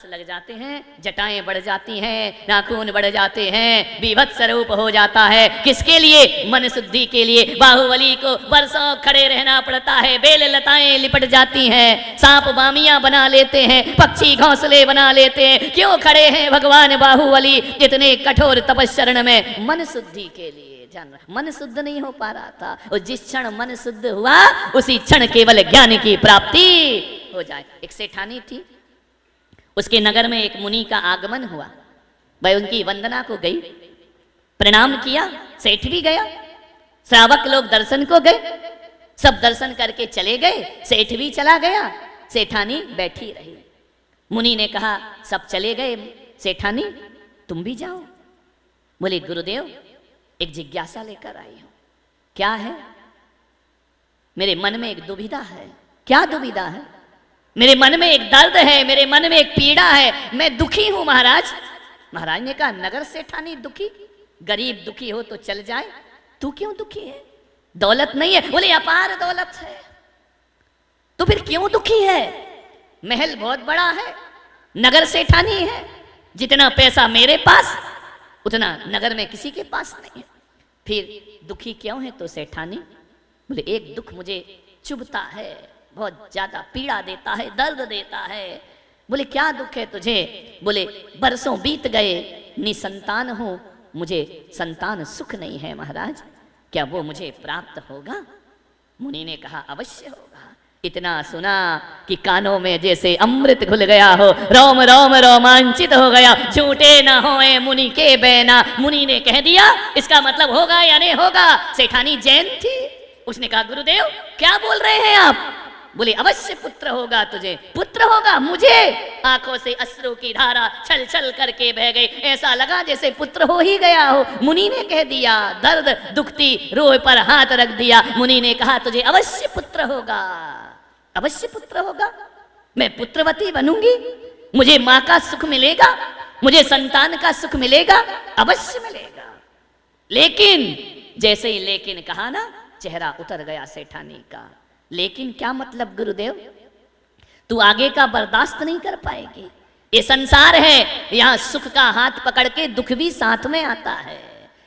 लग जाते हैं, जटाएं बढ़ जाती हैं, नाखून बढ़ जाते हैं, बीभत्स रूप हो जाता है। किसके लिए? मन शुद्धि के लिए। बाहुबली को बरसों खड़े रहना पड़ता है, बेल लताएं लिपट जाती हैं, सांप बामियां बना लेते हैं, पक्षी घोंसले बना लेते हैं। क्यों खड़े हैं भगवान बाहुबली इतने कठोर तपस्चरण में? मन शुद्धि के लिए। जान, मन शुद्ध नहीं हो पा रहा था, और जिस क्षण मन शुद्ध हुआ उसी क्षण केवल ज्ञान की प्राप्ति हो जाए। एक सेठानी थी, उसके नगर में एक मुनि का आगमन हुआ। वह उनकी वंदना को गई, प्रणाम किया, सेठ भी गया, श्रावक लोग दर्शन को गए, सब दर्शन करके चले गए, सेठ भी चला गया, सेठानी बैठी रही। मुनि ने कहा सब चले गए, सेठानी तुम भी जाओ। बोले गुरुदेव एक जिज्ञासा लेकर आई हूं। क्या है? मेरे मन में एक दुविधा है। क्या दुविधा है? मेरे मन में एक दर्द है, मेरे मन में एक पीड़ा है, मैं दुखी हूं महाराज। महाराज ने कहा नगर सेठानी दुखी? गरीब दुखी हो तो चल जाए, तू क्यों दुखी है? दौलत नहीं है? बोले अपार दौलत है। तो फिर क्यों दुखी है? महल बहुत बड़ा है, नगर सेठानी है, जितना पैसा मेरे पास उतना नगर में किसी के पास नहीं है, फिर दुखी क्यों है? तो सेठानी बोले एक दुख मुझे चुभता है, बहुत ज्यादा पीड़ा देता है, दर्द देता है। बोले क्या दुख है तुझे? बोले बरसों बीत गए, निसंतान हूं, मुझे संतान सुख नहीं है महाराज, क्या वो मुझे प्राप्त होगा? मुनि ने कहा अवश्य होगा। इतना सुना कि कानों में जैसे अमृत घुल गया हो, रोम रोम रोमांचित हो गया। झूठे न होए मुनि के बैना। मुनि ने कह दिया इसका मतलब होगा या नहीं होगा। सेठानी जैन थी, उसने कहा गुरुदेव क्या बोल रहे हैं आप? बोले अवश्य पुत्र होगा तुझे। पुत्र होगा मुझे? आंखों से अश्रु की धारा छल छल करके बह गई, ऐसा लगा जैसे पुत्र हो ही गया हो। मुनि ने कह दिया, दर्द दुखती रूह पर हाथ रख दिया। मुनि ने कहा तुझे अवश्य पुत्र होगा, अवश्य पुत्र होगा, मैं पुत्रवती बनूंगी, मुझे मां का सुख मिलेगा, मुझे संतान का सुख मिलेगा, अवश्य मिलेगा। लेकिन जैसे ही लेकिन कहा ना, चेहरा उतर गया सेठानी का। लेकिन क्या मतलब गुरुदेव? तू आगे का बर्दाश्त नहीं कर पाएगी। ये संसार है, यहां सुख का हाथ पकड़ के दुख भी साथ में आता है।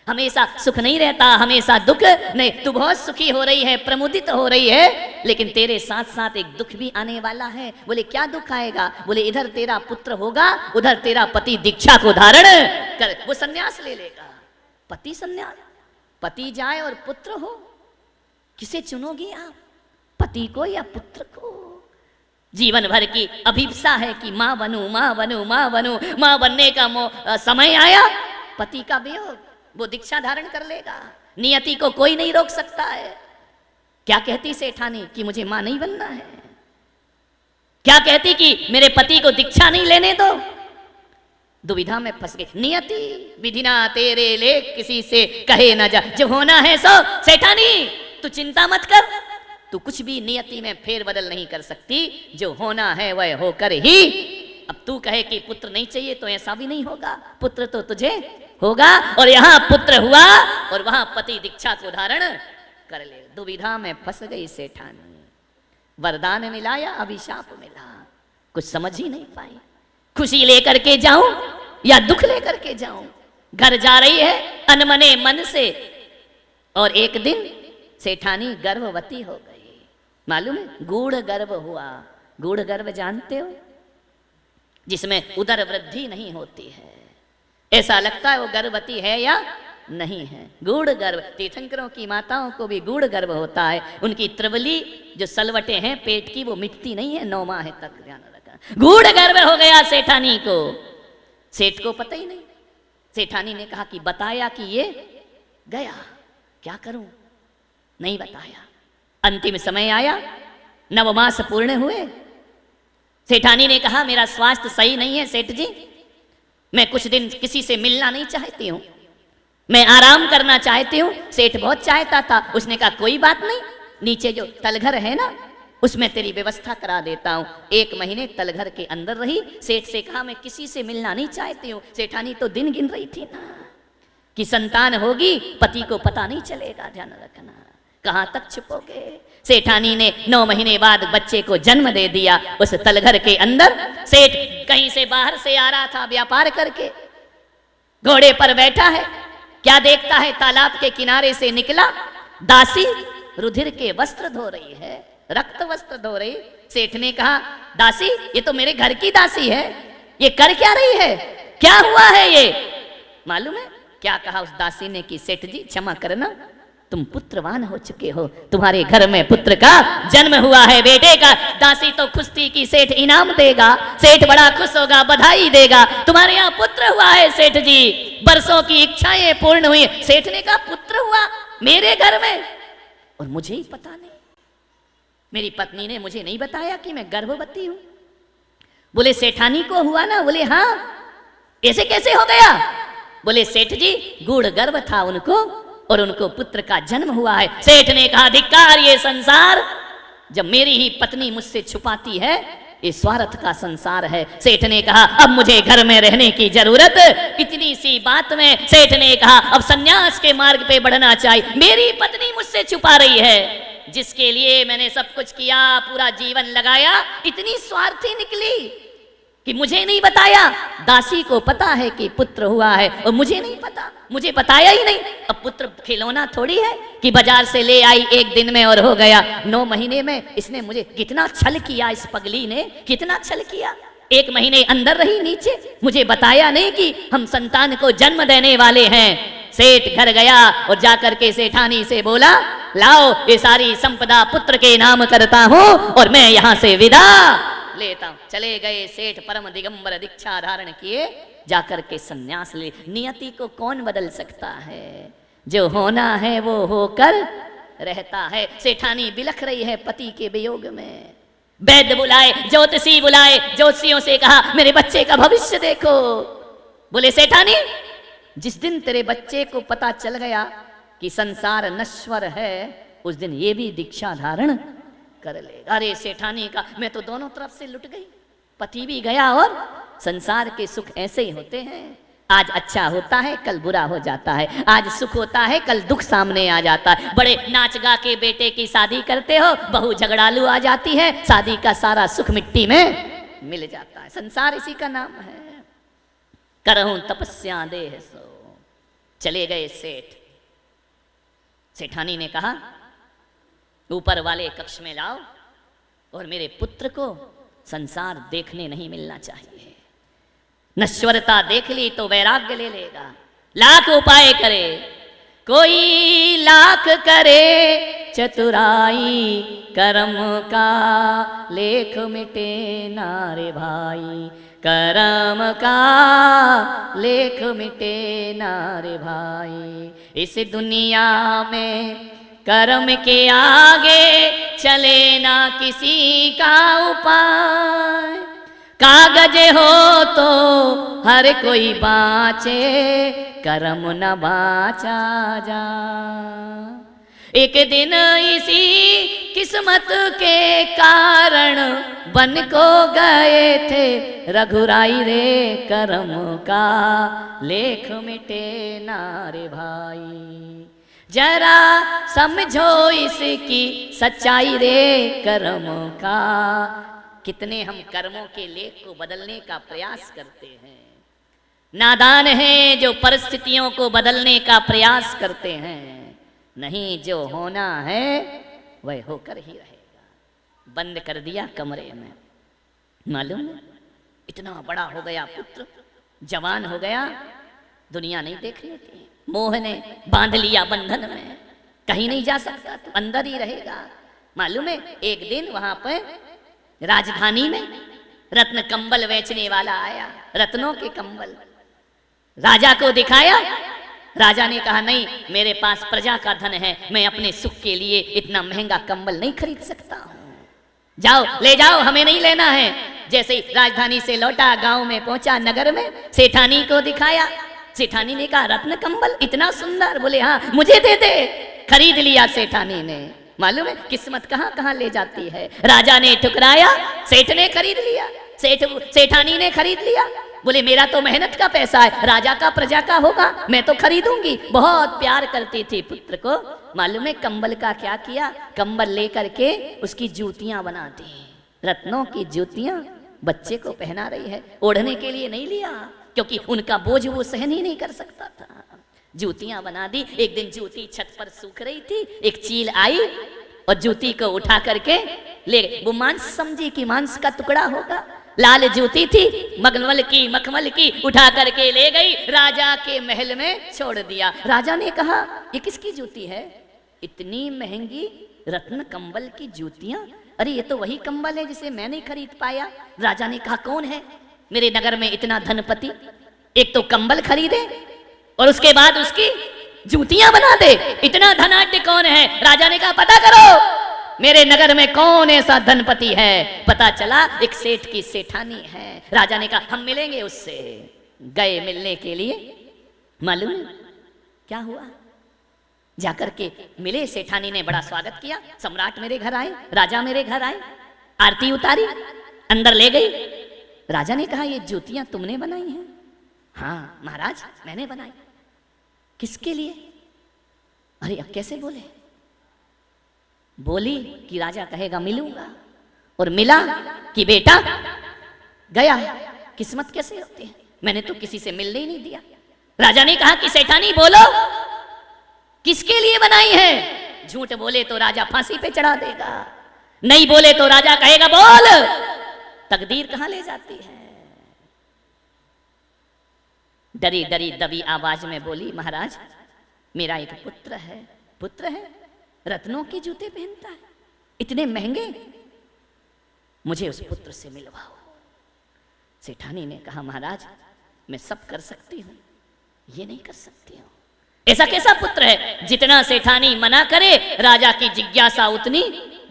हमेशा सुख नहीं रहता, हमेशा दुख नहीं। तू बहुत सुखी हो रही है, प्रमुदित हो रही है, लेकिन तेरे साथ साथ एक दुख भी आने वाला है। बोले क्या दुख आएगा? बोले इधर तेरा पुत्र होगा, उधर तेरा पति दीक्षा को धारण कर वो सन्यास ले लेगा। पति सन्यास, पति जाए और पुत्र हो, किसे चुनोगी आप? पति को या पुत्र को? जीवन भर की अभिप्सा है कि मां बनूं, मां बनूं, मां बनूं। मां बनने का समय आया, पति का वियोग, वो दीक्षा धारण कर लेगा। नियति को कोई नहीं रोक सकता है। क्या कहती सेठानी कि मुझे मां नहीं बनना है? क्या कहती कि मेरे पति को दीक्षा नहीं लेने दो? दुविधा में फंस गई। नियति विधिना तेरे लेख किसी से कहे न जा, जो होना है सो। सेठानी तू चिंता मत कर, तू कुछ भी नियति में फेर बदल नहीं कर सकती, जो होना है वह होकर ही। अब तू कहे कि पुत्र नहीं चाहिए तो ऐसा भी नहीं होगा, पुत्र तो तुझे होगा। और यहां पुत्र हुआ और वहां पति दीक्षा को धारण कर ले। दुविधा में फंस गई सेठानी। वरदान मिला या अभिशाप मिला, कुछ समझ ही नहीं पाई। खुशी लेकर के जाऊं या दुख लेकर के जाऊं? घर जा रही है अनमने मन से, और एक दिन सेठानी गर्भवती हो गई। मालूम है? गूढ़ गर्भ हुआ। गूढ़ गर्भ जानते हो? जिसमें उदर वृद्धि नहीं होती है, ऐसा लगता है वो गर्भवती है या नहीं है। गूढ़ गर्भ, तीर्थंकरों की माताओं को भी गूढ़ गर्भ होता है। उनकी त्रिवली जो सलवटें हैं पेट की, वो मिटती नहीं है 9 माह तक, ध्यान रखा। गूढ़ गर्भ हो गया सेठानी को। सेठ को पता ही नहीं। सेठानी ने कहा कि बताया कि ये गया, क्या करूं? नहीं बताया। अंतिम समय आया, 9 मास पूर्ण हुए। सेठानी ने कहा मेरा स्वास्थ्य सही नहीं है सेठ जी, मैं कुछ दिन किसी से मिलना नहीं चाहती हूं, मैं आराम करना चाहती हूं। सेठ बहुत चाहता था, उसने कहा कोई बात नहीं, नीचे जो तलघर है ना उसमें तेरी व्यवस्था करा देता हूं। 1 महीने तलघर के अंदर रही। सेठ से कहा मैं किसी से मिलना नहीं चाहती हूं। सेठानी तो दिन गिन रही थी ना कि संतान होगी, पति को पता नहीं चलेगा, ध्यान रखना। कहां तक छुपोगे? सेठानी ने 9 महीने बाद बच्चे को जन्म दे दिया। उस तलघर के अंदर सेठ कहीं से बाहर से आ रहा था व्यापार करके, घोड़े पर बैठा है। क्या देखता है? तालाब के किनारे से निकला दासी रुधिर के वस्त्र धो रही है, रक्त वस्त्र धो रही। सेठ ने कहा, दासी ये तो मेरे घर की दासी है, ये कर क्या रही है? क्या हुआ है ये? मालूम है क्या कहा उस दासी ने कि सेठ जी क्षमा करना, तुम पुत्रवान हो चुके हो, तुम्हारे घर में पुत्र का जन्म हुआ है, बेटे का। दासी तो खुश थी कि सेठ इनाम देगा, सेठ बड़ा खुश होगा, बधाई देगा, तुम्हारे यहाँ पुत्र हुआ है सेठ जी, बरसों की इच्छाएं पूर्ण हुई। सेठ ने कहा, पुत्र हुआ मेरे घर में और मुझे ही पता नहीं, मेरी पत्नी ने मुझे नहीं बताया कि मैं गर्भवती हूं। बोले सेठानी को हुआ ना? बोले हाँ। ऐसे कैसे हो गया? बोले सेठ जी गूढ़ गर्भ था उनको और उनको पुत्र का जन्म हुआ है। सेठ ने कहा, धिक्कार ये संसार, जब मेरी ही पत्नी मुझसे छुपाती है, ये स्वार्थ का संसार है। सेठ ने कहा, अब मुझे घर में रहने की जरूरत। इतनी सी बात में सेठ ने कहा, अब सन्यास के मार्ग पे बढ़ना चाहिए। मेरी पत्नी मुझसे छुपा रही है, जिसके लिए मैंने सब कुछ किया, पूरा जीवन लगाया, इतनी स्वार्थी निकली कि मुझे नहीं बताया। दासी को पता है कि पुत्र हुआ है और मुझे नहीं पता, मुझे बताया ही नहीं। अब पुत्र खिलौना थोड़ी है कि बाजार से ले आई एक दिन में और हो गया। 9 महीने में इसने मुझे कितना छल किया, इस पगली ने कितना छल किया। 1 महीने अंदर रही नीचे, मुझे बताया नहीं कि हम संतान को जन्म देने वाले हैं। सेठ घर गया और जाकर के सेठानी से बोला, लाओ ये सारी संपदा पुत्र के नाम करता हूं और मैं यहां से विदा लेता हूं। चले गए सेठ, परम दिगंबर दीक्षा धारण किए, जाकर के सन्यास ले। नियति को कौन बदल सकता है? जो होना है वो होकर रहता है। सेठानी बिलख रही है पति के वियोग में। वैद्य बुलाए, ज्योतिषी बुलाए, ज्योतिषियों से कहा, मेरे बच्चे का भविष्य देखो। बोले सेठानी, जिस दिन तेरे बच्चे को पता चल गया कि संसार नश्वर है, उस दिन ये भी दीक्षा धारण कर लेगा। अरे सेठानी का, मैं तो दोनों तरफ से लुट गई, पति भी गया और संसार के सुख ऐसे ही होते हैं। आज अच्छा होता है, कल बुरा हो जाता है, आज सुख होता है, कल दुख सामने आ जाता है। बड़े नाच गा के बेटे की शादी करते हो, बहू झगड़ालू आ जाती है, शादी का सारा सुख मिट्टी में मिल जाता है। संसार इसी का नाम है। करहूं तपस्या देह सो। चले गए सेठ। सेठानी ने कहा, ऊपर वाले कक्ष में लाओ और मेरे पुत्र को संसार देखने नहीं मिलना चाहिए। नश्वरता देख ली तो वैराग्य ले लेगा। लाख उपाय करे, कोई लाख करे चतुराई, कर्म का लेख मिटे ना रे भाई, कर्म का लेख मिटे ना रे भाई। इस दुनिया में कर्म के आगे चले ना किसी का उपाय, कागज हो तो हर कोई बाँचे, कर्म न बाँचा जा। एक दिन इसी किस्मत के कारण बन को गए थे रघुराई रे, कर्म का लेख मिटे ना रे भाई। जरा समझो इसकी सच्चाई रे, कर्म का। कितने हम कर्मों के लेख को बदलने का प्रयास करते हैं। नादान हैं जो परिस्थितियों को बदलने का प्रयास करते हैं। नहीं, जो होना है वह होकर ही रहेगा। बंद कर दिया कमरे में। मालूम है, इतना बड़ा हो गया पुत्र, जवान हो गया, दुनिया नहीं देख लेती। मोह ने बांध लिया बंधन में, कहीं नहीं जा सकता, तो अंदर ही रहेगा। मालूम है, एक दिन वहां पर राजधानी में रत्न कंबल बेचने वाला आया, रत्नों के कंबल राजा को दिखाया। राजा ने कहा, नहीं, मेरे पास प्रजा का धन है, मैं अपने सुख के लिए इतना महंगा कंबल नहीं खरीद सकता हूं। जाओ, ले जाओ, हमें नहीं लेना है। जैसे ही राजधानी से लौटा, गांव में पहुंचा, नगर में सेठानी को दिखाया। सेठानी ने कहा, रत्न कंबल इतना सुंदर? बोले हाँ, मुझे दे दे। खरीद लिया सेठानी ने। मालूम है किस्मत कहां कहां ले जाती है। राजा ने ठुकराया, सेठ ने खरीद लिया, सेठानी ने खरीद लिया। बोले मेरा तो मेहनत का पैसा है, राजा का प्रजा का होगा, मैं तो खरीदूंगी। बहुत प्यार करती थी पुत्र को। मालूम है कंबल का क्या किया? कंबल लेकर के उसकी जूतियां बना दी, रत्नों की जूतियां बच्चे को पहना रही है। ओढ़ने के लिए नहीं लिया, क्योंकि उनका बोझ वो सहन ही नहीं कर सकता था। जूतियां बना दी। एक दिन जूती छत पर सूख रही थी, एक चील आई और जूती को उठा करके ले गई। वो मांस समझी कि मांस का टुकड़ा होगा, लाल जूती थी, मखमल की उठा करके ले गई, राजा के महल में छोड़ दिया। राजा ने कहा ये किसकी जूती है? इतनी महंगी रत्न कंबल की जूतियां, अरे ये तो वही कंबल है जिसे मैं नहीं खरीद पाया। राजा ने कहा कौन है मेरे नगर में इतना धनपति, एक तो कंबल खरीदे और उसके बाद उसकी जूतियां बना दे, इतना धनाढ्य कौन है? राजा ने कहा पता करो मेरे नगर में कौन ऐसा धनपति है। पता चला एक सेठ की सेठानी है। राजा ने कहा हम मिलेंगे उससे। गए मिलने के लिए। मालूम क्या हुआ? जाकर के मिले, सेठानी ने बड़ा स्वागत किया। सम्राट मेरे घर आए, राजा मेरे घर आए, आरती उतारी, अंदर ले गई। राजा ने कहा ये जूतियां तुमने बनाई हैं? हाँ महाराज मैंने बनाई। किसके लिए? अरे अब कैसे बोले? बोली कि राजा कहेगा मिलूंगा, और मिला कि बेटा गया। किस्मत कैसे होती है, मैंने तो किसी से मिलने ही नहीं दिया। राजा ने कहा कि सेठानी बोलो किसके लिए बनाई है? झूठ बोले तो राजा फांसी पे चढ़ा देगा, नहीं बोले तो राजा कहेगा बोल। तकदीर कहां ले जाती है। डरी डरी दबी आवाज में बोली महाराज मेरा एक पुत्र है। पुत्र है? रत्नों के जूते पहनता है, इतने महंगे, मुझे उस पुत्र से मिलवाओ। सेठानी ने कहा महाराज मैं सब कर सकती हूं, ये नहीं कर सकती हूं। ऐसा कैसा पुत्र है? जितना सेठानी मना करे राजा की जिज्ञासा उतनी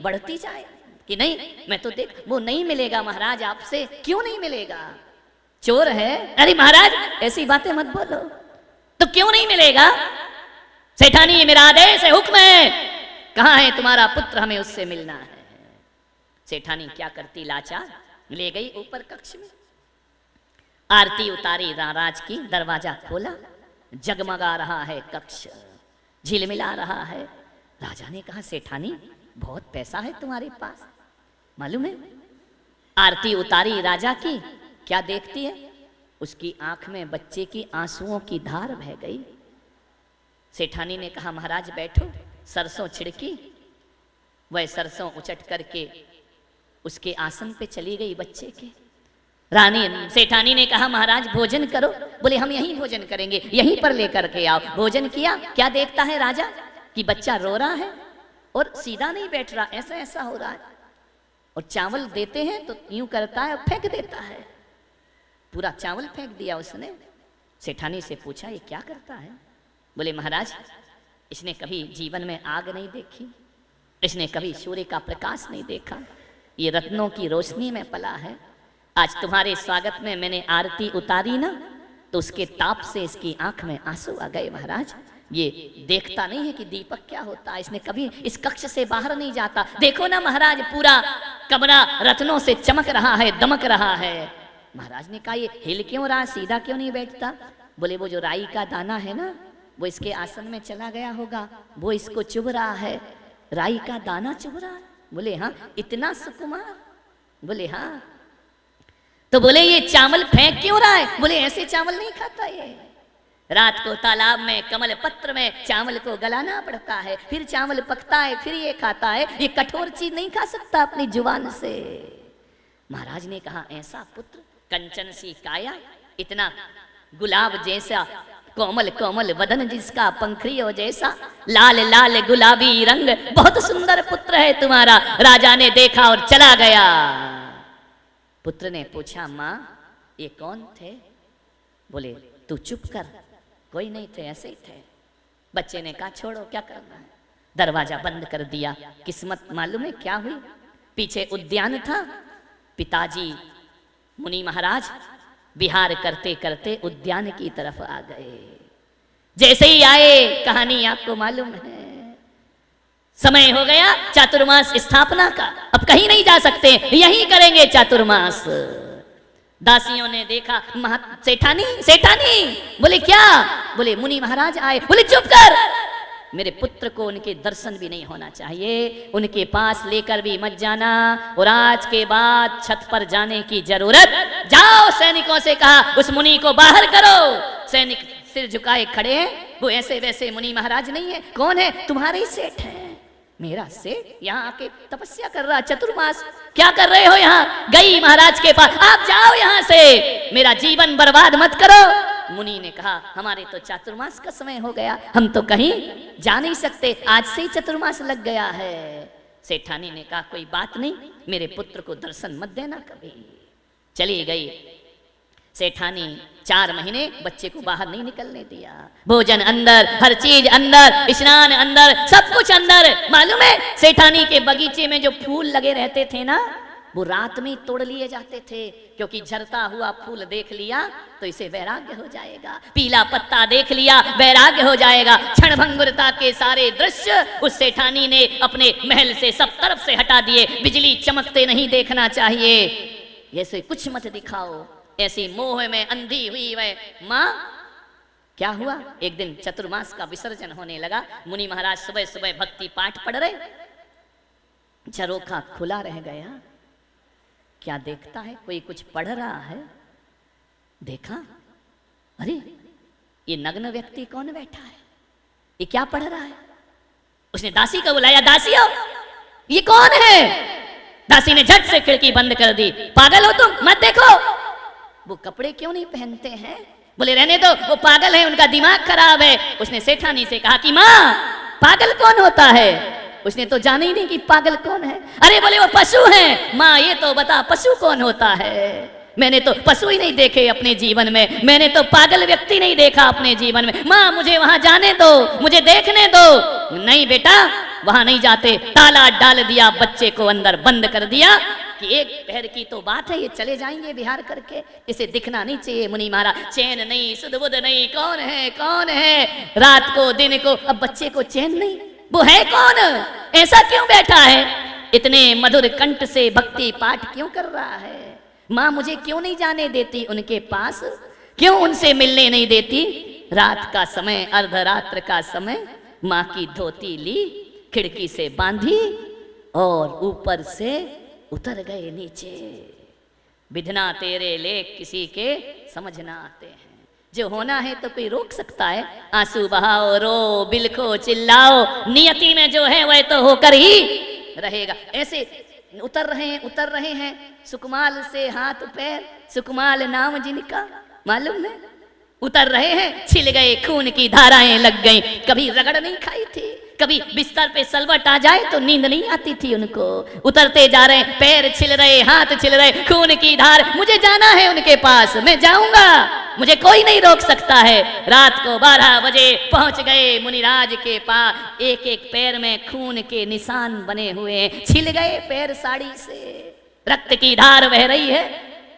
बढ़ती जाए कि नहीं मैं तो देख, वो नहीं मिलेगा महाराज आपसे। क्यों नहीं मिलेगा? चोर है? अरे महाराज ऐसी बातें मत बोलो। तो क्यों नहीं मिलेगा? सेठानी ये मेरा आदेश है, हुक्म है, कहां है तुम्हारा पुत्र, हमें उससे मिलना है। सेठानी क्या करती लाचार, ले गई ऊपर कक्ष में, आरती उतारी राज की, दरवाजा खोला, जगमगा रहा है कक्ष, झिलमिला रहा है। राजा ने कहा सेठानी बहुत पैसा है तुम्हारे पास, मालूम है? आरती उतारी राजा की, क्या देखती है? उसकी आंख में बच्चे की आंसुओं की धार बह गई। सेठानी ने कहा महाराज बैठो। सरसों छिड़की, वह सरसों उचट करके उसके आसन पे चली गई बच्चे के। रानी सेठानी ने कहा महाराज भोजन करो। बोले हम यहीं भोजन करेंगे, यहीं पर लेकर के आओ। भोजन किया। क्या देखता है राजा कि बच्चा रो रहा है और सीधा नहीं बैठ रहा, ऐसा ऐसा हो रहा है। और चावल देते हैं तो यूं करता है और फेंक देता है, पूरा चावल फेंक दिया उसने। सेठानी से पूछा ये क्या करता है? बोले महाराज इसने कभी जीवन में आग नहीं देखी, इसने कभी सूर्य का प्रकाश नहीं देखा, ये रत्नों की रोशनी में पला है। आज तुम्हारे स्वागत में मैंने आरती उतारी ना, तो उसके ताप से इसकी आंख में आंसू आ गए। महाराज ये देखता नहीं है कि दीपक क्या होता है, इसने कभी इस कक्ष से बाहर नहीं जाता। देखो ना महाराज पूरा कमरा रत्नों से चमक रहा है, दमक रहा है। महाराज ने कहा ये हिल क्यों रहा, सीधा क्यों नहीं बैठता? बोले वो जो राई का दाना है ना, वो इसके आसन में चला गया होगा, वो इसको चुभ रहा है। राई का दाना चुभ रहा है? बोले हाँ। इतना सुकुमार? बोले हाँ। तो बोले ये चावल फेंक क्यों रहा है? बोले ऐसे चावल नहीं खाता ये, रात को तालाब में कमल पत्र में चावल को गलाना पड़ता है, फिर चावल पकता है, फिर ये खाता है, ये कठोर चीज नहीं खा सकता अपनी जुबान से। महाराज ने कहा ऐसा पुत्र, कंचन सी काया, इतना गुलाब जैसा कोमल कोमल वदन जिसका पंखड़ियों जैसा, लाल लाल गुलाबी रंग, बहुत सुंदर पुत्र है तुम्हारा। राजा ने देखा और चला गया। पुत्र ने पूछा माँ ये कौन थे? बोले तू चुप कर, कोई नहीं थे, ऐसे ही थे। बच्चे ने कहा छोड़ो क्या करना है, दरवाजा बंद कर दिया। किस्मत मालूम है क्या हुई? पीछे उद्यान था, पिताजी मुनि महाराज विहार करते करते उद्यान की तरफ आ गए। जैसे ही आए, कहानी आपको मालूम है, समय हो गया चातुर्मास स्थापना का, अब कहीं नहीं जा सकते, यहीं करेंगे चातुर्मास। दासियों ने देखा, सेठानी सेठानी। बोले क्या? बोले मुनि महाराज आए। बोले चुप कर, मेरे पुत्र को उनके दर्शन भी नहीं होना चाहिए, उनके पास लेकर भी मत जाना, और आज के बाद छत पर जाने की जरूरत। जाओ, सैनिकों से कहा उस मुनि को बाहर करो। सैनिक सिर झुकाए खड़े हैं, वो ऐसे वैसे मुनि महाराज नहीं है। कौन है? तुम्हारे ही सेठ है। मेरा सेठ यहाँ आके तपस्या कर रहा, चतुर्मास क्या कर रहे हो यहाँ? गई महाराज के पास, आप जाओ यहाँ से, मेरा जीवन बर्बाद मत करो। मुनि ने कहा हमारे तो चातुर्मास का समय हो गया, हम तो कहीं जा नहीं सकते, आज से ही चतुर्मास लग गया है। सेठानी ने कहा कोई बात नहीं, मेरे पुत्र को दर्शन मत देना कभी। चली गई सेठानी। 4 महीने बच्चे को बाहर नहीं निकलने दिया, भोजन अंदर, हर चीज अंदर, स्नान अंदर, सब कुछ अंदर। मालूम है सेठानी के बगीचे में जो फूल लगे रहते थे ना, वो रात में तोड़ लिए जाते थे, क्योंकि झरता हुआ फूल देख लिया तो इसे वैराग्य हो जाएगा, पीला पत्ता देख लिया वैराग्य हो जाएगा। क्षणभंगुरता के सारे दृश्य उस सेठानी ने अपने महल से सब तरफ से हटा दिए। बिजली चमकते नहीं देखना चाहिए, ऐसे कुछ मत दिखाओ। ऐसी मोह में अंधी हुई वह माँ। क्या हुआ? एक दिन चतुर्मास का विसर्जन होने लगा। मुनि महाराज सुबह सुबह भक्ति पाठ पढ़ रहे, झरोखा खुला रह गया। क्या देखता है? कोई कुछ पढ़ रहा है। देखा, अरे ये नग्न व्यक्ति कौन बैठा है, ये क्या पढ़ रहा है? उसने दासी को बुलाया, दासी आओ, ये कौन है? दासी ने झट से खिड़की बंद कर दी। पागल हो तुम, मत देखो। वो कपड़े क्यों नहीं पहनते हैं? बोले रहने दो, वो पागल है, उनका दिमाग खराब है। उसने सेठानी से कहा कि माँ पागल कौन होता है? उसने तो जाना ही नहीं कि पागल कौन है। अरे बोले वो पशु हैं। माँ ये तो बता पशु कौन होता है? मैंने तो पशु ही नहीं देखे अपने जीवन में, मैंने तो पागल व्यक्ति नहीं देखा अपने जीवन में। माँ मुझे वहां जाने दो, मुझे देखने दो। नहीं बेटा वहां नहीं जाते। ताला डाल दिया, बच्चे को अंदर बंद कर दिया कि एक पहर की तो बात है, ये चले जाएंगे बिहार करके, इसे दिखना नहीं चाहिए। मुनि महाराज चैन नहीं, सुध बुध नहीं, कौन है कौन है? रात को दिन को, अब बच्चे को चैन नहीं, वो है कौन? ऐसा क्यों बैठा है? इतने मधुर कंठ से भक्ति पाठ क्यों कर रहा है? माँ मुझे क्यों नहीं जाने देती उनके पास, क्यों उनसे मिलने नहीं देती? रात का समय, अर्धरात्र का समय, माँ की धोती ली, खिड़की से बांधी और ऊपर से उतर गए नीचे। विधना तेरे लेख किसी के समझ ना आते हैं। जो होना है तो कोई रोक सकता है? आंसू बहाओ, रो, बिलखो, चिल्लाओ, नियति में जो है वह तो होकर ही रहेगा। ऐसे उतर रहे हैं सुकमाल से हाथ पैर, सुकमाल नाम जिनका, मालूम है? उतर रहे हैं, छिल गए, खून की धाराएं लग गई। कभी रगड़ नहीं खाई थी, कभी बिस्तर पे सलवट आ जाए तो नींद नहीं आती थी उनको। उतरते जा रहे, पैर छिल रहे, हाथ छिल रहे, खून की धार। मुझे जाना है उनके पास, मैं जाऊंगा, मुझे कोई नहीं रोक सकता है। रात को 12 बजे पहुंच गए मुनिराज के पास। एक एक पैर में खून के निशान बने हुए हैं, छिल गए पैर साड़ी से, रक्त की धार बह रही है।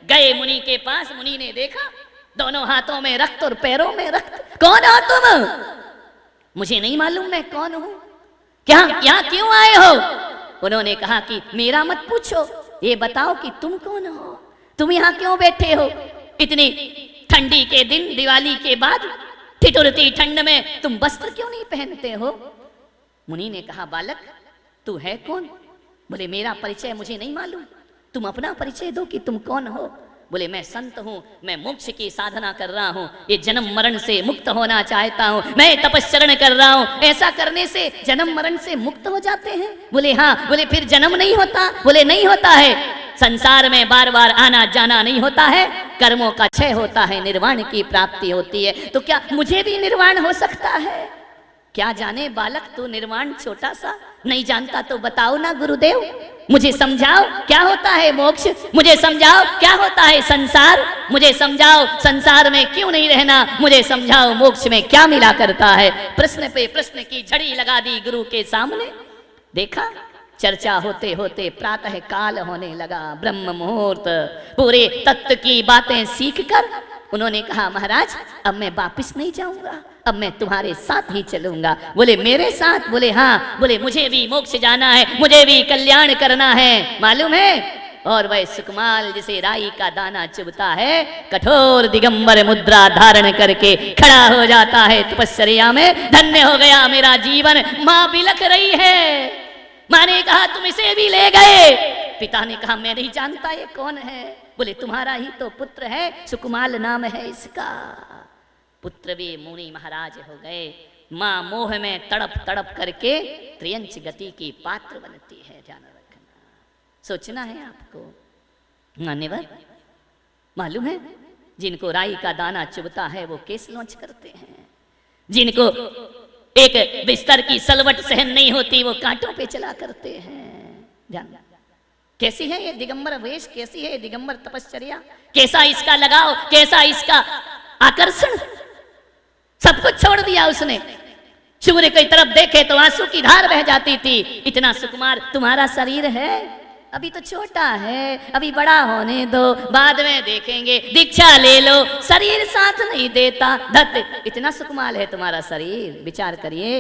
गए मुनि के पास, मुनि ने देखा दोनों हाथों में रक्त और पैरों में रक्त। कौन हो तुम? मुझे नहीं मालूम मैं कौन हूं, क्या यहाँ क्यों आए हो? उन्होंने कहा कि मेरा मत पूछो, ये बताओ कि तुम कौन हो, तुम यहाँ क्यों बैठे हो? इतनी ठंडी के दिन, दिवाली के बाद, ठिठुरती ठंड में तुम वस्त्र क्यों नहीं पहनते हो? मुनि ने कहा बालक तू है कौन? बोले मेरा परिचय मुझे नहीं मालूम, तुम अपना परिचय दो कि तुम कौन हो। बोले मैं संत हूँ, मैं मोक्ष की साधना कर रहा हूँ, ये जन्म मरण से मुक्त होना चाहता हूँ, मैं तपस्चरण कर रहा हूँ। ऐसा करने से जन्म मरण से मुक्त हो जाते हैं? बोले हाँ। बोले फिर जन्म नहीं होता? बोले नहीं होता है, संसार में बार बार आना जाना नहीं होता है, कर्मों का क्षय होता है, निर्वाण की प्राप्ति होती है। तो क्या मुझे भी निर्वाण हो सकता है? क्या जाने बालक, तू निर्वाण छोटा सा नहीं जानता तो बताओ ना गुरुदेव, मुझे समझाओ क्या होता है मोक्ष, मुझे समझाओ क्या होता है संसार, मुझे समझाओ संसार में क्यों नहीं रहना, मुझे समझाओ मोक्ष में क्या मिला करता है। प्रश्न पे प्रश्न की झड़ी लगा दी गुरु के सामने। देखा चर्चा होते होते प्रातः काल होने लगा, ब्रह्म मुहूर्त। पूरे तत्व की बातें सीखकर उन्होंने कहा महाराज अब मैं वापिस नहीं जाऊंगा, अब मैं तुम्हारे साथ ही चलूंगा। बोले मेरे साथ? बोले हाँ। बोले मुझे भी मोक्ष जाना है, मुझे भी कल्याण करना है। मालूम है और वह सुकुमाल जिसे राई का दाना चुभता है कठोर दिगंबर मुद्रा धारण करके खड़ा हो जाता है तपस्या में। धन्य हो गया मेरा जीवन। माँ बिलख रही है। माँ ने कहा तुम इसे भी ले गए। पिता ने कहा मैं नहीं जानता ये कौन है। बोले तुम्हारा ही तो पुत्र है, सुकुमाल नाम है इसका। पुत्र भी मुनि महाराज हो गए। माँ मोह में तड़प तड़प करके त्रियंच गति की पात्र बनती है। ध्यान रखना, सोचना है आपको। मान्यवर मालूम है जिनको राई का दाना चुभता है वो केस लॉन्च करते हैं। जिनको एक बिस्तर की सलवट सहन नहीं होती वो कांटों पे चला करते हैं। ध्यान, कैसी है ये दिगंबर वेश, कैसी है ये दिगंबर तपश्चर्या, कैसा इसका लगाव, कैसा इसका आकर्षण। सब कुछ छोड़ दिया उसने। सूर्य की तरफ देखे तो आंसू की धार बह जाती थी। इतना सुकुमार तुम्हारा शरीर है, अभी तो छोटा है, अभी बड़ा होने दो, बाद में देखेंगे, दीक्षा ले लो। शरीर साथ नहीं देता। धत इतना सुकुमाल है तुम्हारा शरीर, विचार करिए।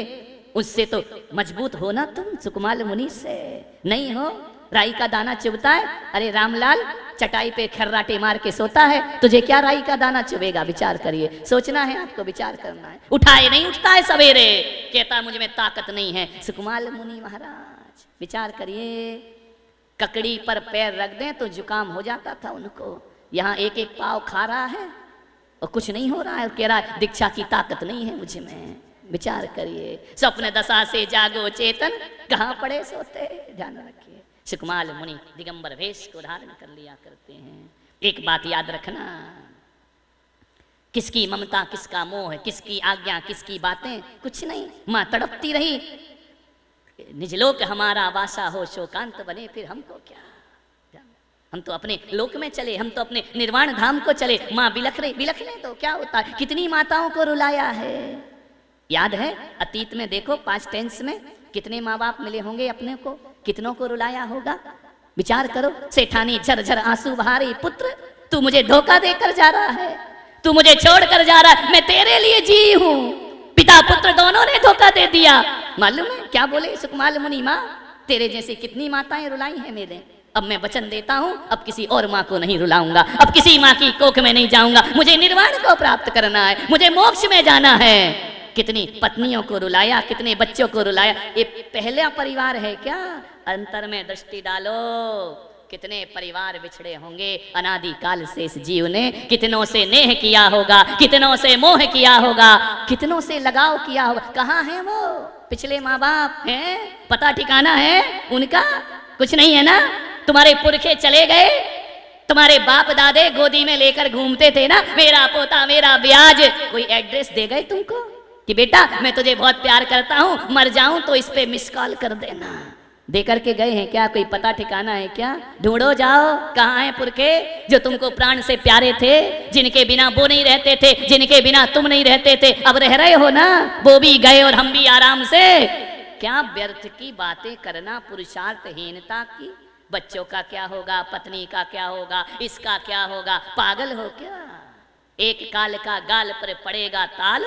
उससे तो मजबूत हो ना तुम, सुकुमाल मुनि से नहीं हो। राई का दाना चुभता है, अरे रामलाल चटाई पे खर्राटे मार के सोता है, तुझे क्या राई का दाना चुभेगा। विचार करिए, सोचना है आपको, विचार करना है। उठाए नहीं उठता है सवेरे, कहता मुझ में ताकत नहीं है। सुकुमाल मुनि महाराज विचार करिए, ककड़ी पर पैर रख दें तो जुकाम हो जाता था उनको। यहाँ एक एक पाव खा रहा है और कुछ नहीं हो रहा है, और कह रहा है दीक्षा की ताकत नहीं है मुझ में। विचार करिए, स्वप्न दशा से जागो चेतन, कहाँ पड़े सोते। ध्यान रखिए, सुकुमाल मुनि दिगंबर वेश को धारण कर लिया करते हैं। एक बात याद रखना, किसकी ममता, किसका मोह, किसकी आज्ञा, किसकी बातें, कुछ नहीं। मां तड़पती रही, निजलोक हमारा वासा हो, शोकांत बने फिर हमको क्या। हम तो अपने लोक में चले, हम तो अपने निर्वाण धाम को चले। मां बिलख रही, बिलखने तो क्या होता है। कितनी माताओं को रुलाया है, याद है। अतीत में देखो, 5 टेंस में कितने माँ बाप मिले होंगे अपने को, कितनों को रुलाया होगा। विचार करो, सेठानी झरझर आंसू बहा रही, पुत्र तू मुझे धोखा देकर जा रहा है, तू मुझे छोड़कर जा रहा है, मैं तेरे लिए जी हूं। पिता पुत्र दोनों ने धोखा दे दिया। मालूम है क्या बोले सुकुमाल मुनि, माँ तेरे जैसी कितनी माताएं रुलाई हैं मेरे। अब मैं वचन देता हूं, अब किसी और माँ को नहीं रुलाऊंगा, अब किसी माँ की कोख में नहीं जाऊंगा। मुझे निर्वाण को प्राप्त करना है, मुझे मोक्ष में जाना है। कितनी पत्नियों को रुलाया, कितने बच्चों को रुलाया। ये पहला परिवार है क्या? अंतर में दृष्टि डालो, कितने परिवार बिछड़े होंगे। अनादि काल से इस जीव ने कितनों से नेह किया होगा, कितनों से मोह किया होगा, कितनों से लगाव किया होगा। कहाँ है वो पिछले माँ बाप हैं? पता ठिकाना है उनका? कुछ नहीं है ना। तुम्हारे पुरखे चले गए, तुम्हारे बाप दादे गोदी में लेकर घूमते थे ना, मेरा पोता मेरा ब्याज। कोई एड्रेस दे गए तुमको कि बेटा मैं तुझे बहुत प्यार करता हूं, मर जाऊं तो इस पे मिस कॉल कर देना? दे करके गए हैं क्या? कोई पता ठिकाना है क्या? ढूंढो जाओ, कहाँ हैं पुरखे जो तुमको प्राण से प्यारे थे, जिनके बिना वो नहीं रहते थे, जिनके बिना तुम नहीं रहते थे। अब रह रहे हो ना, वो भी गए और हम भी आराम से। क्या व्यर्थ की बातें करना, पुरुषार्थहीनता की। बच्चों का क्या होगा, पत्नी का क्या होगा, इसका क्या होगा? पागल हो क्या? एक काल का गाल पर पड़ेगा ताल,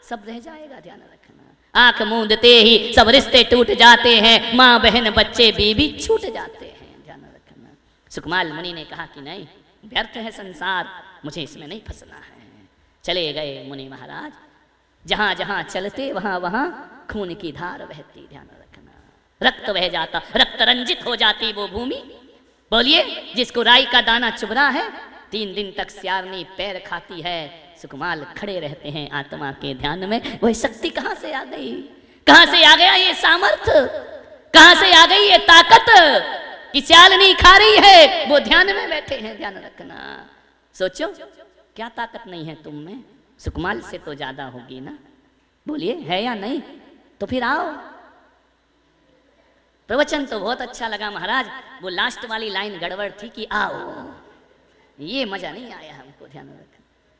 सब रह जाएगा। ध्यान रखना, आंख मूंदते ही सब रिश्ते टूट जाते हैं, माँ बहन बच्चे बीबी छूट जाते हैं। ध्यान रखना। सुकुमाल मुनि ने कहा कि नहीं, व्यर्थ है संसार, मुझे इसमें नहीं फंसना है। चले गए मुनि महाराज। जहां जहां चलते वहां वहां खून की धार बहती। ध्यान रखना, रक्त बह जाता, रक्त रंजित हो जाती वो भूमि। बोलिए, जिसको राई का दाना चुभ रहा है, 3 दिन तक स्यारनी पैर खाती है। सुकुमाल खड़े रहते हैं आत्मा के ध्यान में। वह शक्ति कहां से आ गई? कहां से आ गया ये सामर्थ्य? कहां से आ गई ये ताकत कि स्यालनी खा रही है, वो ध्यान में बैठे हैं। ध्यान रखना, सोचो क्या ताकत नहीं है तुम में? सुकुमाल से तो ज्यादा होगी ना। बोलिए, है या नहीं? तो फिर आओ। प्रवचन तो बहुत अच्छा लगा महाराज, वो लास्ट वाली लाइन गड़बड़ थी कि आओ, ये मजा नहीं आया हमको। ध्यान रखना,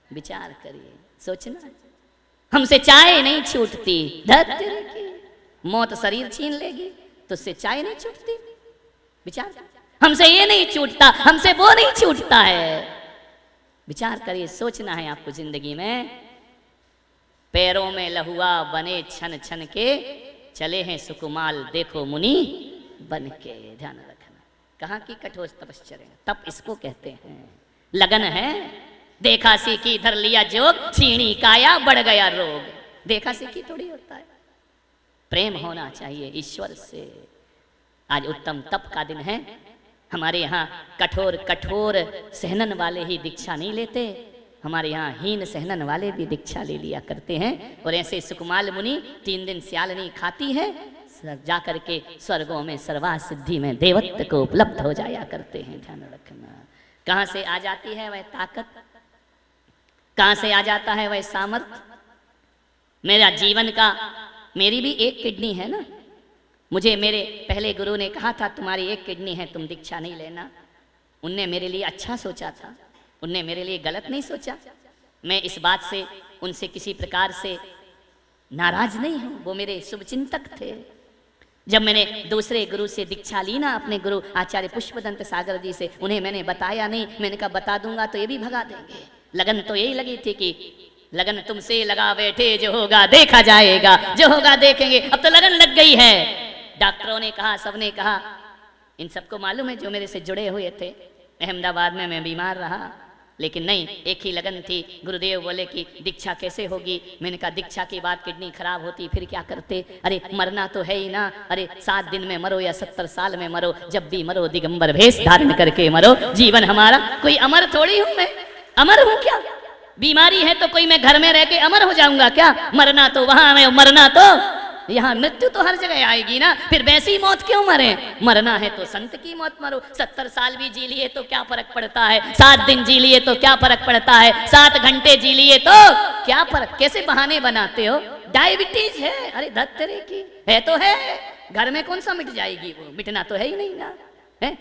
विचार करिए, सोचना। हमसे चाय नहीं छूटती, धरती की मौत शरीर छीन लेगी तो उससे चाय नहीं छूटती। विचार, हमसे ये नहीं छूटता, हमसे वो नहीं छूटता है। विचार करिए, सोचना है आपको जिंदगी में। पैरों में लहुआ बने छन छन के, चले हैं सुकुमाल देखो मुनि बन के। ध्यान रखना, कहाँ की कठोर तपश्चर्या, तप इसको कहते हैं। लगन है, देखा सीखी धर लिया जोग, छीणी काया बढ़ गया रोग। देखा सीखी थोड़ी होता है, प्रेम होना चाहिए ईश्वर से। आज उत्तम तप का दिन है। हमारे यहाँ कठोर कठोर सहनन वाले ही दीक्षा नहीं लेते, हमारे यहाँ हीन सहनन वाले भी दीक्षा ले लिया करते हैं। और ऐसे सुकुमाल मुनि 3 दिन स्यालनी खाती है, जाकर के स्वर्गों में सर्वा सिद्धि में देवत्व को उपलब्ध हो जाया करते हैं। ध्यान रखना, कहाँ से आ जाती है वह ताकत, कहाँ से आ जाता है वह सामर्थ्य। मेरा जीवन का, मेरी भी एक किडनी है ना। मुझे मेरे पहले गुरु ने कहा था तुम्हारी एक किडनी है, तुम दीक्षा नहीं लेना। उनने मेरे लिए अच्छा सोचा था, उनने मेरे लिए गलत नहीं सोचा। मैं इस बात से उनसे किसी प्रकार से नाराज नहीं हूं, वो मेरे शुभचिंतक थे। जब मैंने दूसरे गुरु से दीक्षा ली ना, अपने गुरु आचार्य पुष्पदंत सागर जी से, उन्हें मैंने बताया नहीं। मैंने कहा बता दूंगा तो ये भी भगा देंगे। लगन तो यही लगी थी कि लगन तुमसे लगा बैठे, जो होगा देखा जाएगा, जो होगा देखेंगे। अब तो लगन लग गई है। डॉक्टरों ने कहा, सबने कहा, इन सबको मालूम है जो मेरे से जुड़े हुए थे। अहमदाबाद में मैं बीमार रहा, लेकिन नहीं, एक ही लगन थी। गुरुदेव बोले कि दीक्षा कैसे होगी। मैंने कहा दीक्षा के बाद किडनी खराब होती फिर क्या करते। अरे मरना तो है ही ना। अरे 7 दिन में मरो या 70 साल में मरो, जब भी मरो दिगंबर भेष धारण करके मरो। जीवन हमारा, कोई अमर थोड़ी हूं मैं, अमर हूं क्या। बीमारी है तो कोई मैं घर में रह के अमर हो जाऊंगा क्या। मरना तो वहां है, मरना तो यहाँ, मृत्यु तो हर जगह आएगी ना। फिर वैसी मौत क्यों मरे। मरना है तो संत की मौत मरो। 70 साल भी जी लिए तो क्या फर्क पड़ता है, 7 दिन जी लिए तो क्या फर्क पड़ता है, 7 घंटे जी लिए तो क्या फर्क। कैसे बहाने बनाते हो। डायबिटीज है, अरे धत तेरे की है तो है, घर में कौन सा मिट जाएगी, वो मिटना तो है ही नहीं ना।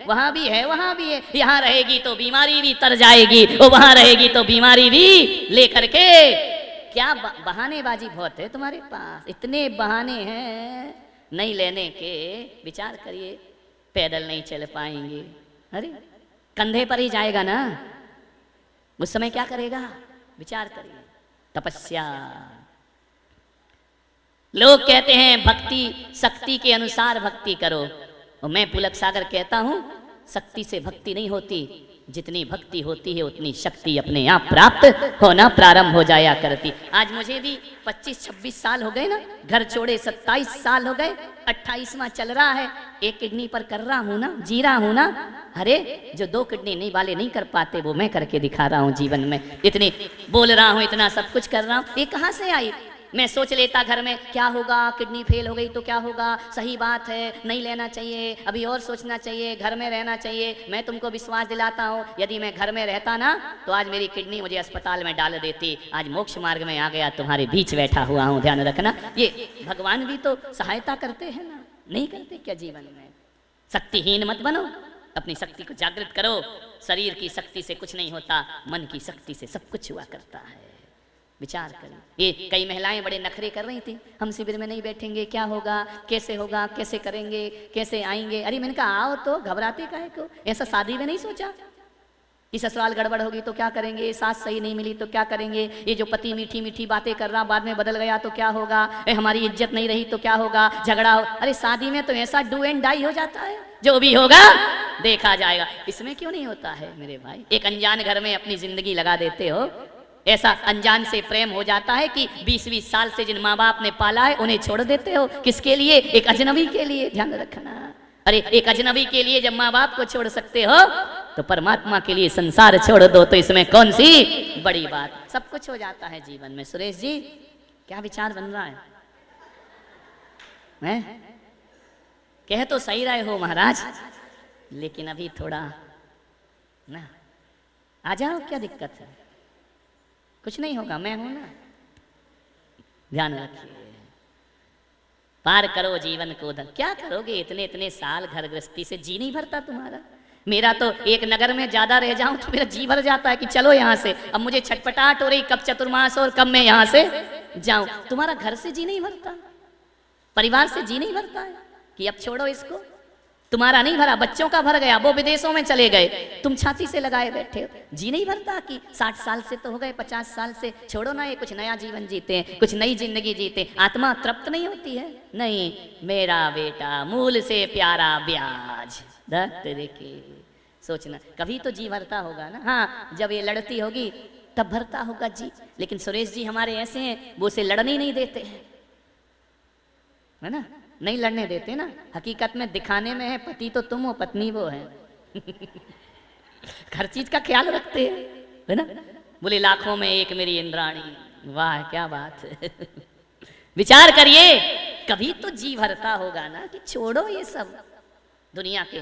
वहां भी है, वहां भी है। यहाँ रहेगी तो बीमारी भी तर जाएगी, वो वहां रहेगी तो बीमारी भी लेकर के। क्या बहानेबाजी बहुत है तुम्हारे पास, इतने बहाने हैं नहीं लेने के। विचार करिए, पैदल नहीं चल पाएंगे, अरे कंधे पर ही जाएगा ना, उस समय क्या करेगा। विचार करिए। तपस्या, लोग कहते हैं भक्ति शक्ति के अनुसार भक्ति करो, और मैं पुलक सागर कहता हूं शक्ति से भक्ति नहीं होती, जितनी भक्ति होती है उतनी शक्ति अपने आप प्राप्त होना प्रारंभ हो जाया करती। आज मुझे भी 25-26 साल हो गए ना, घर छोड़े 27 साल हो गए, 28वां चल रहा है। एक किडनी पर कर रहा हूं ना, जी रहा हूं ना। अरे जो 2 किडनी नहीं वाले नहीं कर पाते वो मैं करके दिखा रहा हूं जीवन में। इतनी बोल रहा हूं, इतना सब कुछ कर रहा हूं, ये कहां से आई। मैं सोच लेता घर में क्या होगा, किडनी फेल हो गई तो क्या होगा, सही बात है, नहीं लेना चाहिए, अभी और सोचना चाहिए, घर में रहना चाहिए। मैं तुमको विश्वास दिलाता हूँ, यदि मैं घर में रहता ना तो आज मेरी किडनी मुझे अस्पताल में डाल देती। आज मोक्ष मार्ग में आ गया, तुम्हारे बीच बैठा हुआ हूँ। ध्यान रखना, ये भगवान भी तो सहायता करते हैं ना, नहीं करते क्या जीवन में। शक्तिहीन मत बनो, अपनी शक्ति को जागृत करो। शरीर की शक्ति से कुछ नहीं होता, मन की शक्ति से सब कुछ हुआ करता है। विचार करें। ये कई महिलाएं बड़े नखरे कर रही थी, हम शिविर में नहीं बैठेंगे, क्या होगा, कैसे होगा, कैसे करेंगे, कैसे आएंगे। अरे मैंने कहा आओ तो, घबराते काहे को। ऐसा शादी में नहीं सोचा कि ससुराल गड़बड़ होगी तो क्या करेंगे, सास सही नहीं मिली तो क्या करेंगे, ये जो पति मीठी मीठी बातें कर रहा बाद में बदल गया तो क्या होगा, हमारी इज्जत नहीं रही तो क्या होगा, झगड़ा हो। अरे शादी में तो ऐसा डू एंड डाई हो जाता है, जो भी होगा देखा जाएगा। इसमें क्यों नहीं होता है मेरे भाई। एक अनजान घर में अपनी जिंदगी लगा देते हो। ऐसा अनजान से प्रेम हो जाता है कि 20-20 साल से जिन माँ बाप ने पाला है उन्हें छोड़ देते हो। किसके लिए, एक अजनबी के लिए। ध्यान रखना। अरे एक अजनबी के लिए जब माँ बाप को छोड़ सकते हो तो परमात्मा के लिए संसार छोड़ दो, तो इसमें कौन सी बड़ी बात। सब कुछ हो जाता है जीवन में। सुरेश जी क्या विचार बन रहा है? कह तो सही रहे हो महाराज, लेकिन अभी थोड़ा ना आ जाओ, क्या दिक्कत है। कुछ नहीं होगा, मैं हूं ना। ध्यान रखिए, पार करो जीवन को। क्या करोगे, इतने इतने साल घर गृहस्थी से जी नहीं भरता तुम्हारा। मेरा तो एक नगर में ज्यादा रह जाऊं तो मेरा जी भर जाता है कि चलो यहाँ से। अब मुझे छटपटाहट हो रही, कब चतुर्मास और कब मैं यहाँ से जाऊं। तुम्हारा घर से जी नहीं भरता, परिवार से जी नहीं भरता है कि अब छोड़ो इसको, तुम्हारा नहीं भरा, बच्चों का भर गया, वो विदेशों में चले गए, तुम छाती से लगाए बैठे हो। जी नहीं भरता कि 60 साल से तो हो गए, 50 साल से, छोड़ो ना, ये कुछ नया जीवन जीते हैं, कुछ नई जिंदगी जीते, आत्मा तृप्त नहीं होती है? नहीं, मेरा बेटा मूल से प्यारा ब्याज तेरे के। सोचना कभी तो जी भरता होगा ना। हाँ, जब ये लड़ती होगी तब भरता होगा जी। लेकिन सुरेश जी हमारे ऐसे हैं, वो उसे लड़ने ही नहीं देते हैं, है ना, नहीं लड़ने देते ना। हकीकत में दिखाने में है पति तो तुम हो, पत्नी वो है। हर चीज का ख्याल रखते हैं, है ना। बोले लाखों में एक मेरी इंद्राणी, वाह क्या बात है। विचार करिए, कभी तो जी भरता होगा ना कि छोड़ो ये सब दुनिया के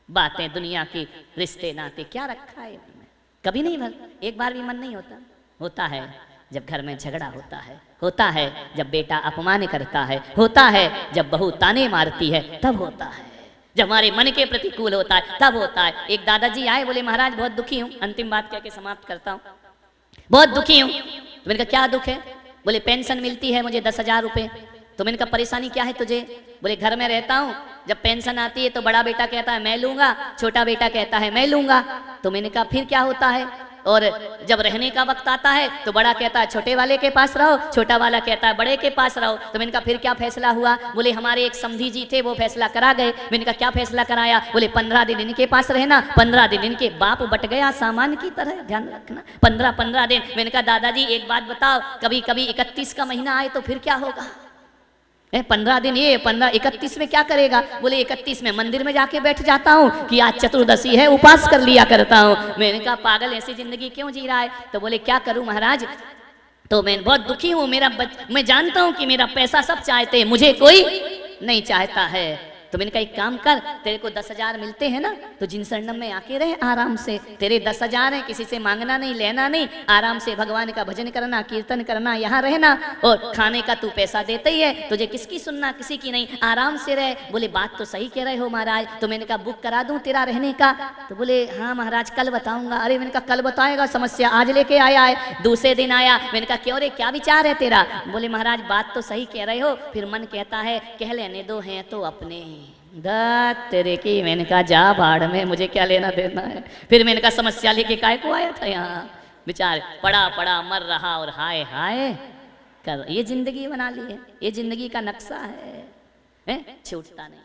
बातें, दुनिया के रिश्ते नाते, क्या रखा है मन में? कभी नहीं भर, एक बार भी मन नहीं होता। होता है जब घर में झगड़ा होता है जब बेटा अपमान करता है, होता है जब बहू ताने मारती है, तब होता है जब हमारे मन के प्रतिकूल होता है, तब होता है। एक दादाजी आए, बोले महाराज बहुत दुखी हूँ, अंतिम बात कह के समाप्त करता हूँ, बहुत दुखी हूँ। तो मैंने कहा क्या दुख है? बोले पेंशन मिलती है मुझे 10,000 रुपये। तो मैंने कहा परेशानी क्या है तुझे? बोले घर में रहता हूँ, जब पेंशन आती है तो बड़ा बेटा कहता है मैं लूंगा, छोटा बेटा कहता है मैं लूंगा। तो मैंने कहा फिर क्या होता है? और जब रहने का वक्त आता है तो बड़ा कहता है छोटे वाले के पास रहो, छोटा वाला कहता है बड़े के पास रहो। तो मैंने कहा फिर क्या फैसला हुआ? बोले हमारे एक समधी जी थे, वो फैसला करा गए। मैंने कहा क्या फैसला कराया? बोले 15 दिन इनके पास रहना, 15 दिन इनके। बाप बट गया सामान की तरह, ध्यान रखना, 15 दिन। मैंने कहा दादाजी एक बात बताओ, कभी कभी 31 का महीना आए तो फिर क्या होगा? 15 दिन ये, 31 में क्या करेगा? बोले 31 में मंदिर में जाके बैठ जाता हूँ कि आज चतुर्दशी है, उपास कर लिया करता हूँ। मैंने कहा पागल ऐसी जिंदगी क्यों जी रहा है? तो बोले क्या करूँ महाराज, तो मैं बहुत दुखी हूँ, मैं जानता हूँ कि मेरा पैसा सब चाहते हैं, मुझे कोई नहीं चाहता है। तो मैंने कहा एक काम कर, तेरे को 10,000 मिलते हैं ना, तो जिन शरणम में आके रहे आराम से। तेरे 10,000 है, किसी से मांगना नहीं, लेना नहीं, आराम से भगवान का भजन करना, कीर्तन करना, यहाँ रहना, और खाने का तू पैसा देते ही है, तुझे किसकी सुनना, किसी की नहीं, आराम से रहे। बोले बात तो सही कह रहे हो महाराज। तो मैंने कहा बुक करा दूं तेरा रहने का? तो बोले हाँ महाराज कल बताऊंगा। अरे मैंने कहा कल बताएगा, समस्या आज लेके आया है। दूसरे दिन आया, मैंने कहा क्यों रे, क्या विचार है तेरा? बोले महाराज बात तो सही कह रहे हो, फिर मन कहता है कह लेने दो, हैं तो अपने तेरे की। मैंने कहा जा भाड़ में, मुझे क्या लेना देना है। फिर मैंने कहा समस्या लेके काय को आया था यहाँ? बेचारे पड़ा पड़ा मर रहा और हाय हाय कर, ये जिंदगी बना ली है, ये जिंदगी का नक्शा है, छूटता नहीं।